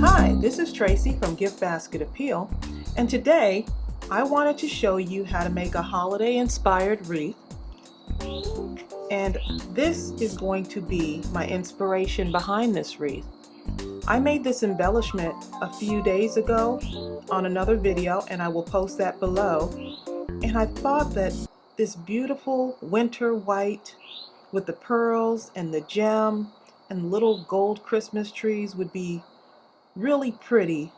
Hi, this is Tracy from GiftBasketappeal, and today I wanted to show you how to make a holiday inspired wreath. And this is going to be my inspiration behind this wreath. I made this embellishment a few days ago on another video, and I will post that below. And I thought that this beautiful winter white with the pearls and the gem and little gold Christmas trees would be really pretty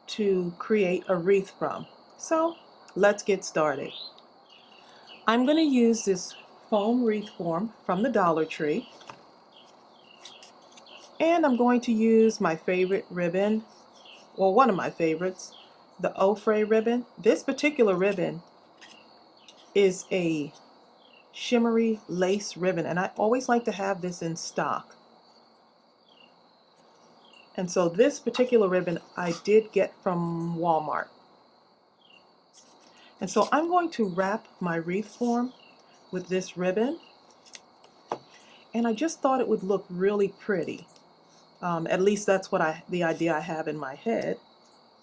to create a wreath from. So let's get started. I'm going to use this foam wreath form from the Dollar Tree, and I'm going to use my favorite ribbon, well, one of my favorites, the Ofray ribbon. This particular ribbon is a shimmery lace ribbon, and I always like to have this in stock. And so this particular ribbon I did get from Walmart. And so I'm going to wrap my wreath form with this ribbon, and I just thought it would look really pretty. At least that's what the idea I have in my head.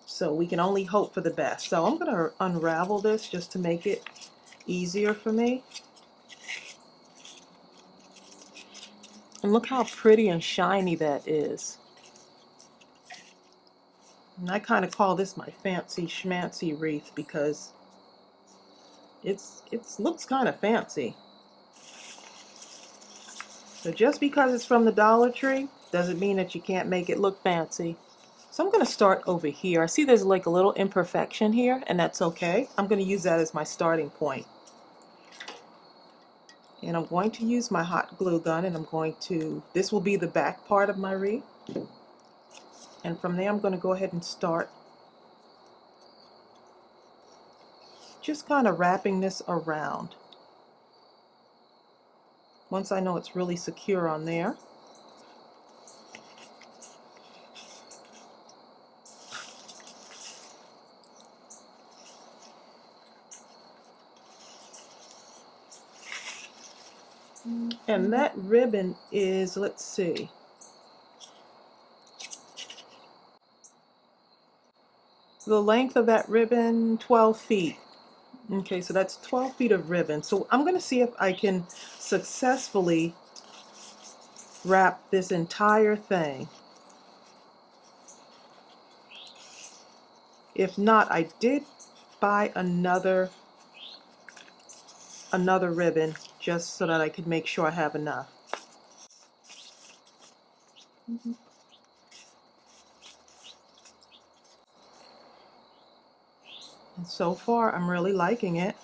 So we can only hope for the best. So I'm going to unravel this just to make it easier for me. And look how pretty and shiny that is. And I kind of call this my fancy schmancy wreath because it looks kind of fancy. So just because it's from the Dollar Tree doesn't mean that you can't make it look fancy. So I'm going to start over here. I see there's like a little imperfection here, and that's okay. I'm going to use that as my starting point. And I'm going to use my hot glue gun, and this will be the back part of my wreath. And from there I'm going to go ahead and start just kind of wrapping this around. Once I know it's really secure on there, and that ribbon is, let's see, the length of that ribbon, 12 feet. Okay, so that's 12 feet of ribbon. So I'm going to see if I can successfully wrap this entire thing. If not, I did buy another ribbon just so that I could make sure I have enough. And so far I'm really liking it.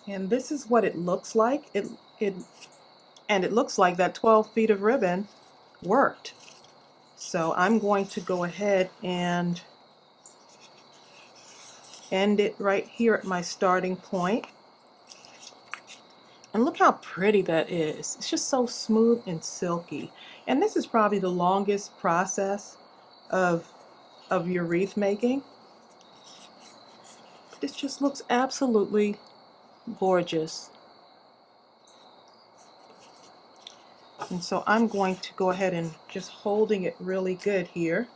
And this is what it looks like. And it looks like that 12 feet of ribbon worked. So I'm going to go ahead and end it right here at my starting point. And look how pretty that is. It's just so smooth and silky. And this is probably the longest process of your wreath making. This just looks absolutely gorgeous. And so I'm going to go ahead and just holding it really good here.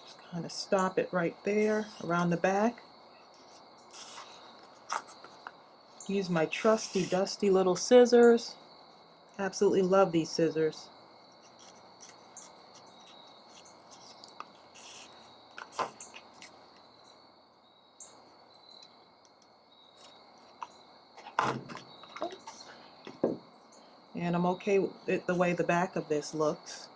Just kind of stop it right there around the back. Use my trusty dusty little scissors. Absolutely love these scissors. And I'm okay with it, the way the back of this looks.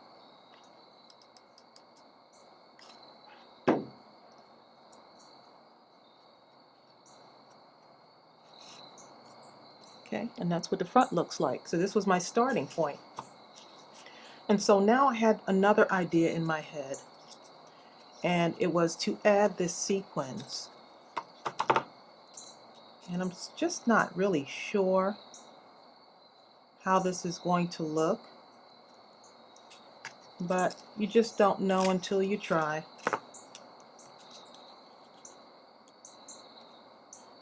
Okay, and that's what the front looks like. So this was my starting point. And so now I had another idea in my head, and it was to add this sequins. And I'm just not really sure how this is going to look, but you just don't know until you try.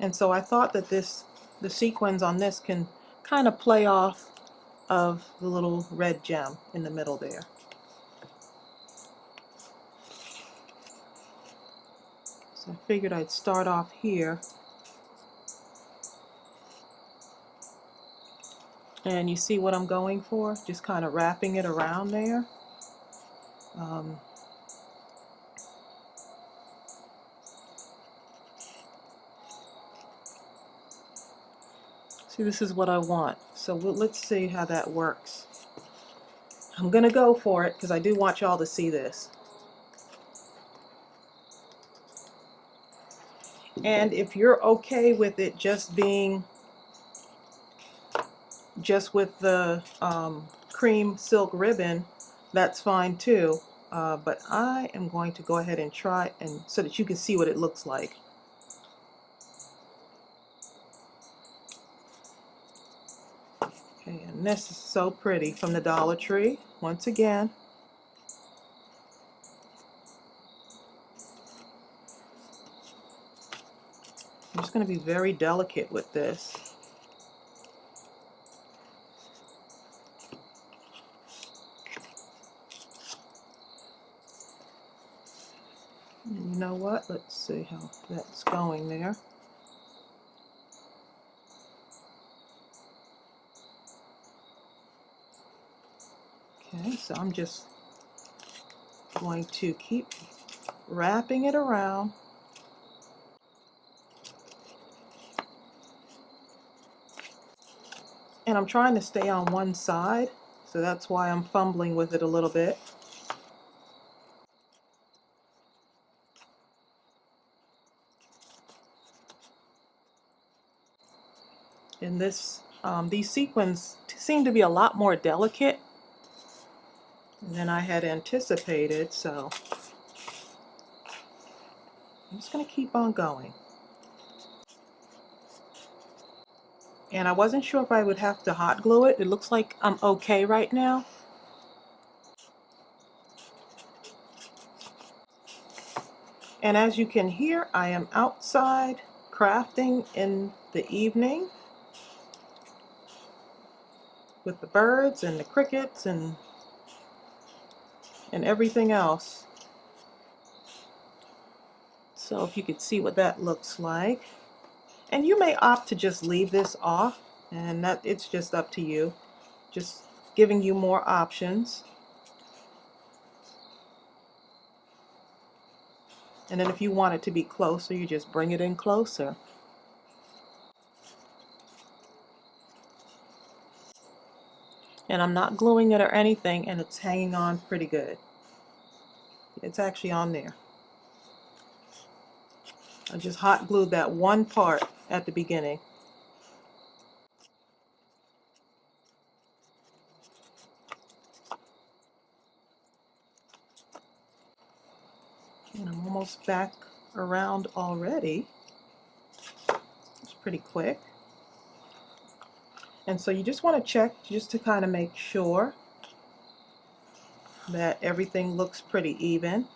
And so I thought that the sequins on this can kind of play off of the little red gem in the middle there. So I figured I'd start off here. And you see what I'm going for? Just kind of wrapping it around there. See, this is what I want. So let's see how that works. I'm gonna go for it because I do want y'all to see this. And if you're okay with it just being just with the cream silk ribbon, that's fine too. But I am going to go ahead and try, and so that you can see what it looks like. Okay, and this is so pretty from the Dollar Tree, once again. I'm just going to be very delicate with this. And you know what? Let's see how that's going there. Okay, so I'm just going to keep wrapping it around. And I'm trying to stay on one side, so that's why I'm fumbling with it a little bit. And these sequins seem to be a lot more delicate than I had anticipated, so I'm just going to keep on going. And I wasn't sure if I would have to hot glue it. It looks like I'm okay right now. And as you can hear, I am outside crafting in the evening with the birds and the crickets and everything else. So if you could see what that looks like. And you may opt to just leave this off, and that it's just up to you. Just giving you more options. And then if you want it to be closer, you just bring it in closer. And I'm not gluing it or anything, and it's hanging on pretty good. It's actually on there. I just hot glued that one part at the beginning. And I'm almost back around already. It's pretty quick. And so you just want to check just to kind of make sure that everything looks pretty even.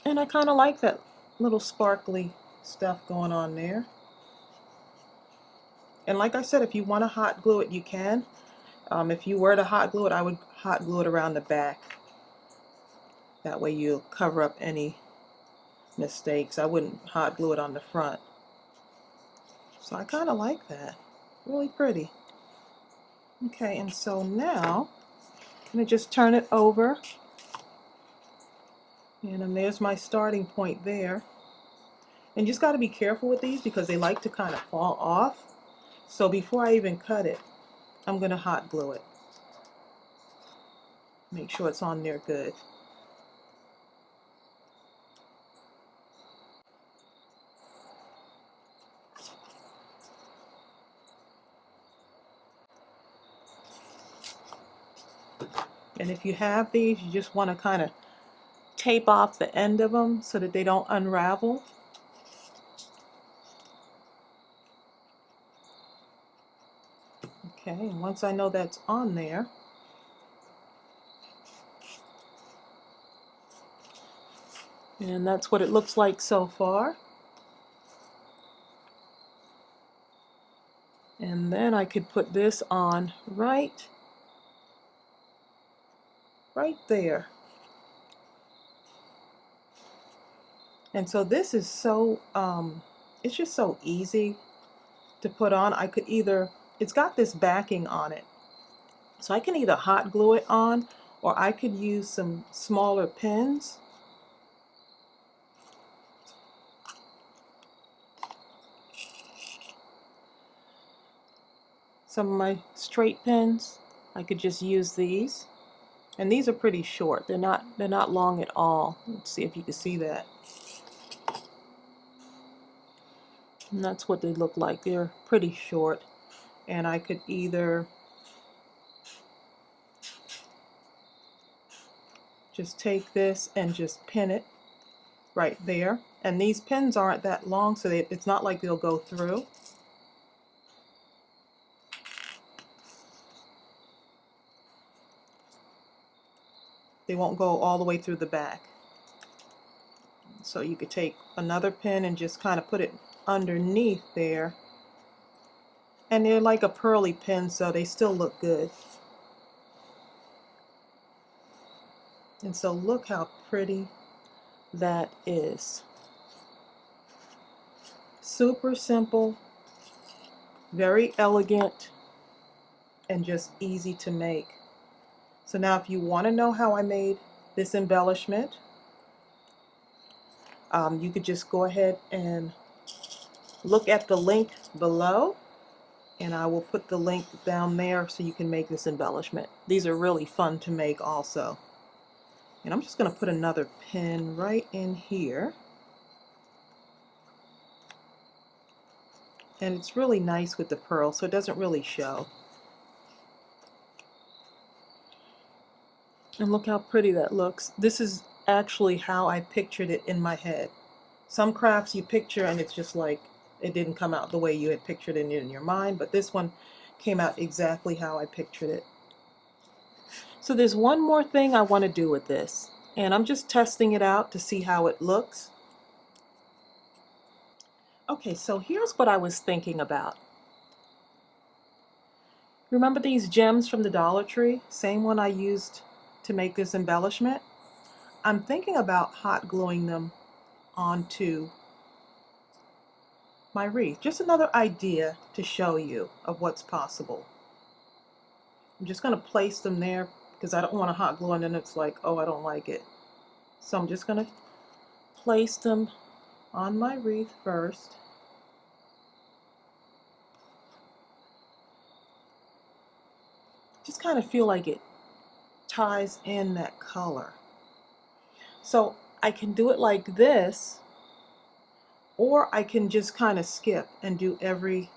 And I kind of like that little sparkly stuff going on there. And like I said, if you want to hot glue it, you can. If you were to hot glue it, I would hot glue it around the back. That way you'll cover up any mistakes. I wouldn't hot glue it on the front. So I kind of like that. Really pretty. Okay, and so now I'm going to just turn it over. And then there's my starting point there. And you just got to be careful with these because they like to kind of fall off. So before I even cut it, I'm going to hot glue it. Make sure it's on there good. And if you have these, you just want to kind of tape off the end of them so that they don't unravel. Okay, and once I know that's on there, and that's what it looks like so far. And then I could put this on right there. And so this is so, it's just so easy to put on. I could either, it's got this backing on it, so I can either hot glue it on, or I could use some smaller pins. Some of my straight pins, I could just use these. And these are pretty short. They're not long at all. Let's see if you can see that. And that's what they look like. They're pretty short. And I could either just take this and just pin it right there. And these pins aren't that long, so it's not like they'll go through. They won't go all the way through the back. So you could take another pin and just kind of put it underneath there. And they're like a pearly pin, so they still look good. And so look how pretty that is. Super simple, very elegant, and just easy to make. So now if you want to know how I made this embellishment, you could just go ahead and look at the link below, and I will put the link down there so you can make this embellishment. These are really fun to make also. And I'm just going to put another pin right in here. And it's really nice with the pearl, so it doesn't really show. And look how pretty that looks. This is actually how I pictured it in my head. Some crafts you picture and it's just like it didn't come out the way you had pictured it in your mind, but this one came out exactly how I pictured it. So there's one more thing I want to do with this, and I'm just testing it out to see how it looks. Okay, so here's what I was thinking about. Remember these gems from the Dollar Tree? Same one I used to make this embellishment? I'm thinking about hot gluing them onto my wreath. Just another idea to show you of what's possible. I'm just going to place them there because I don't want to hot glue and then it's like, oh, I don't like it. So I'm just going to place them on my wreath first. Just kind of feel like it ties in that color. So I can do it like this, or I can just kind of skip and do every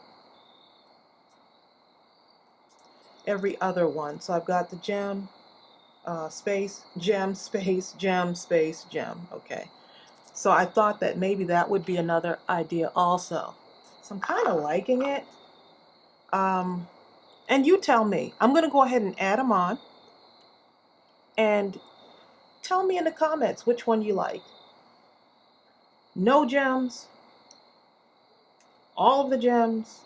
other one. So I've got the gem, space, gem, space, gem, space, gem. Okay. So I thought that maybe that would be another idea also. So I'm kind of liking it. And you tell me. I'm going to go ahead and add them on. And tell me in the comments which one you like. No gems, all of the gems,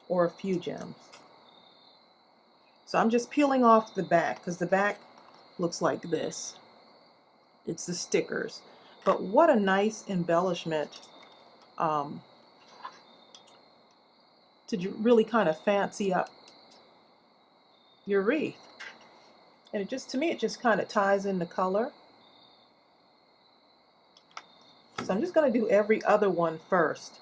or a few gems. So I'm just peeling off the back because the back looks like this. It's the stickers. But what a nice embellishment to really kind of fancy up your wreath. And it just, to me, it just kind of ties in the color. So I'm just going to do every other one first.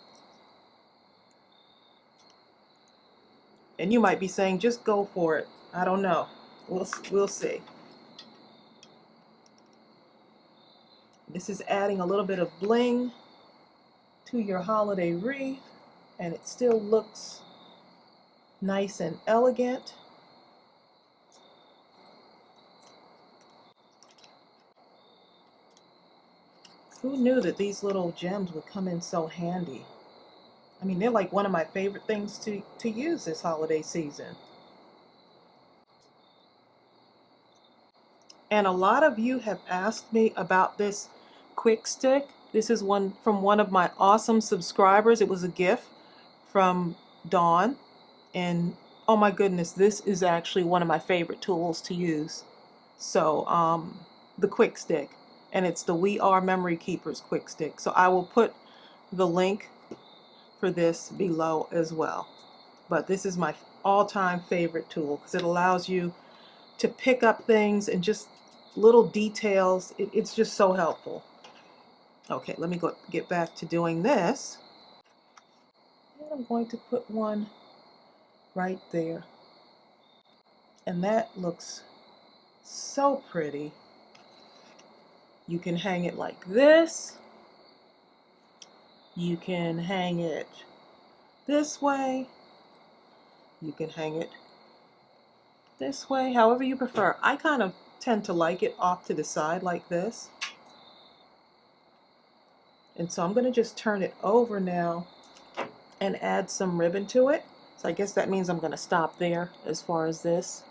And you might be saying, just go for it. I don't know. We'll see. This is adding a little bit of bling to your holiday wreath, and it still looks nice and elegant. Who knew that these little gems would come in so handy? I mean, they're like one of my favorite things to use this holiday season. And a lot of you have asked me about this quick stick. This is one from one of my awesome subscribers. It was a gift from Dawn. And oh my goodness, this is actually one of my favorite tools to use. So the quick stick, and it's the We Are Memory Keepers quick stick. So I will put the link for this below as well. But this is my all-time favorite tool because it allows you to pick up things and just little details. It's just so helpful. Okay, let me get back to doing this. And I'm going to put one right there. And that looks so pretty. You can hang it like this. You can hang it this way. You can hang it this way, however you prefer. I kind of tend to like it off to the side like this. And so I'm going to just turn it over now and add some ribbon to it. So I guess that means I'm going to stop there as far as this.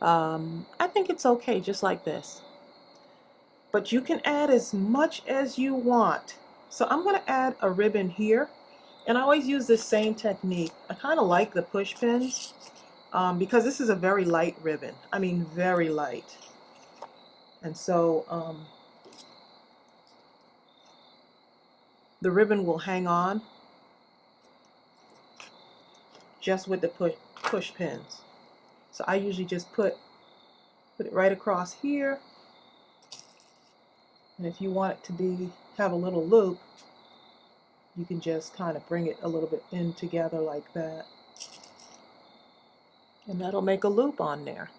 I think it's okay just like this. But you can add as much as you want. So I'm going to add a ribbon here. And I always use the same technique. I kind of like the push pins because this is a very light ribbon. I mean, very light. And so the ribbon will hang on just with the push pins. So I usually just put it right across here. And if you want it to have a little loop, you can just kind of bring it a little bit in together like that. And that'll make a loop on there.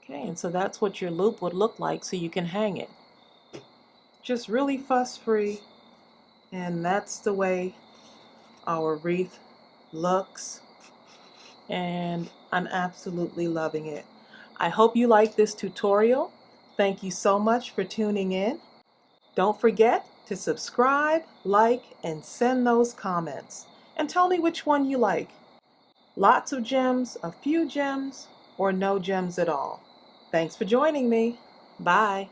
Okay, and so that's what your loop would look like, so you can hang it. Just really fuss-free, and that's the way our wreath looks, and I'm absolutely loving it. I hope you like this tutorial. Thank you so much for tuning in. Don't forget to subscribe, like, and send those comments. And tell me which one you like. Lots of gems, a few gems, or no gems at all. Thanks for joining me. Bye.